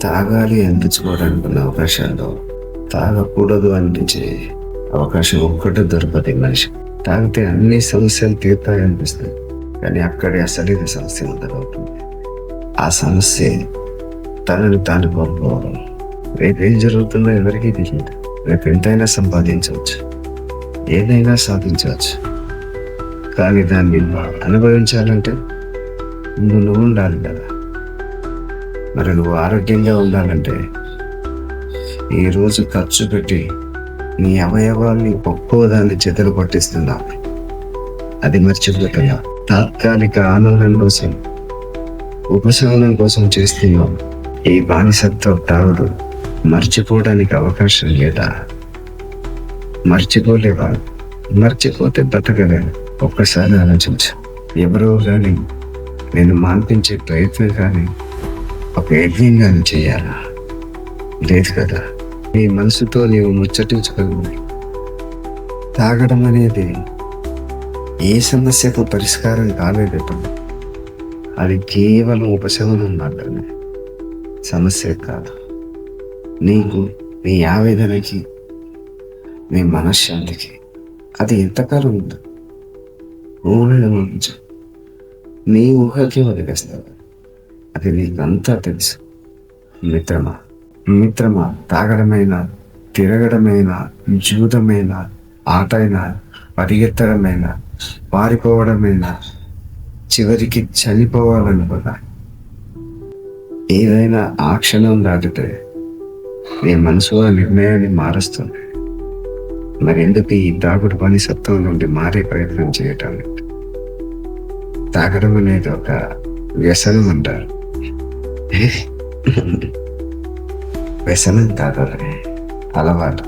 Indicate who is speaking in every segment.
Speaker 1: తాగాలి అనిపించుకోవడానికి ఉన్న అవకాశాల్లో తాగకూడదు అనిపించే అవకాశం ఒక్కటే దొరకదు మనిషి. తాగితే అన్ని సమస్యలు తీరుతాయి అనిపిస్తుంది, కానీ అక్కడే అసలు సమస్య మొదలవుతుంది. ఆ సమస్య తనని తాను కోల్పోవడం. రేపు ఏం జరుగుతుందో ఎవరికీ తెలియదు. రేపు ఎంతైనా సంపాదించవచ్చు, ఏదైనా సాధించవచ్చు, కానీ దాన్ని అనుభవించాలంటే నువ్వు ఉండాలి కదా. మరి నువ్వు ఆరోగ్యంగా ఉండాలంటే ఈరోజు ఖర్చు పెట్టి నీ అవయవాల్ని ఒక్కో దాన్ని చెదలు పట్టిస్తున్నావు. అది మర్చిపోతున్నా. తాత్కాలిక ఆనందం కోసం, ఉపశమనం కోసం చేస్తున్నావు. ఈ బానిసత్వ తాగుడు మర్చిపోవడానికి అవకాశం లేదా? మర్చిపోలేవా? మర్చిపోతే బతకలేను. ఒక్కసారి ఆలోచించు. ఎవరో కానీ నేను మాన్పించే ప్రయత్నం కానీ, ఒక యజ్ఞం కానీ చేయాలా? లేదు కదా. నీ మనసుతో నీవు ముచ్చటించుకోగలవు. తాగడం అనేది ఏ సమస్యకు పరిష్కారం కాలేదు. అది కేవలం ఉపశమనం మాత్రమే, సమస్య కాదు. నీకు, నీ ఆవేదనకి, నీ మనశ్శాంతికి అది ఎంతకాలం ఉంది? ఊహలో ఉంచు. నీ ఊహకి వదిలేస్తావు. అది నీకంతా తెలుసు. మిత్రమా, తాగడమైనా, తిరగడమైనా, జూదమైనా, ఆటైనా, పరిగెత్తడమైనా, పారిపోవడమైనా, చివరికి చనిపోవాలనుకున్నా, ఏదైనా ఆ క్షణం దాటితే నీ మనసు ఆ నిర్ణయాన్ని మారుస్తుంది. మరి ఎందుకు ఈ తాగుడు బానిసత్వం నుండి మారే ప్రయత్నం చేయటం? తాగడం అనేది ఒక వ్యసనం అంటారు. వ్యసనం కాదు, అలవాటు.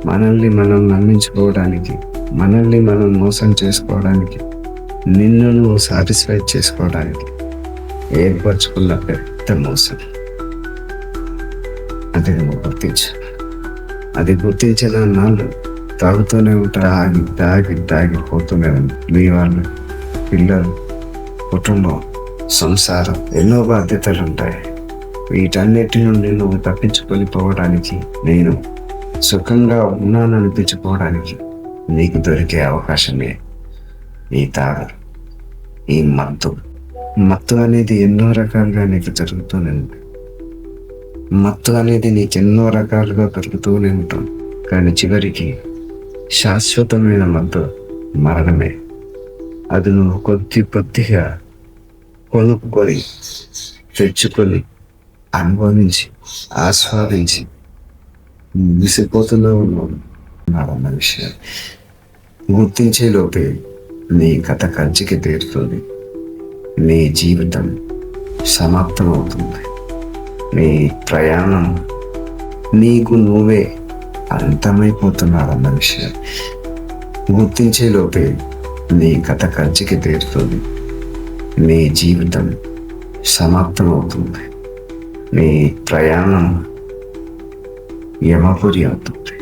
Speaker 1: మనల్ని మనం నమ్మించుకోవడానికి, మనల్ని మనం మోసం చేసుకోవడానికి, నిన్ను నువ్వు సాటిస్ఫై చేసుకోవడానికి ఏర్పరచుకున్న పెద్ద మోసం. అది నువ్వు గుర్తించు. అది గుర్తించిన నాళ్ళు తాగుతూనే ఉంటా. తాగిపోతూనే ఉంది. మీ వాళ్ళు, పిల్లలు, కుటుంబం, సంసారం, ఎన్నో బాధ్యతలు ఉంటాయి. వీటన్నిటి నుండి నువ్వు తప్పించుకొని పోవడానికి, నేను సుఖంగా ఉన్నాననిపించుకోవడానికి నీకు దొరికే అవకాశమే ఈ తాగడం, ఈ మత్తు. మత్తు అనేది ఎన్నో రకాలుగా నీకు జరుగుతూనే ఉంది. మత్తు అనేది నీకు ఎన్నో రకాలుగా దొరుకుతూనే ఉంటుంది. కానీ చివరికి శాశ్వతమైన మత్తు మరణమే. అది నువ్వు కొద్దిగా కొనుక్కొని, తెచ్చుకొని, అనుభవించి, ఆస్వాదించి విసిపోతూనే ఉన్నాడన్న విషయం గుర్తించే లోపే నీ కథ కంచికి తీరుతుంది. నీ జీవితం సమాప్తం అవుతుంది. నీ ప్రయాణం, నీకు నువ్వే అంతమైపోతున్నాడన్న విషయం గుర్తించే లోపే నీ కథ కంచికి తీరుతుంది. నీ జీవితం సమాప్తం అవుతుంది. నీ ప్రయాణం యమపురి అవుతుంది.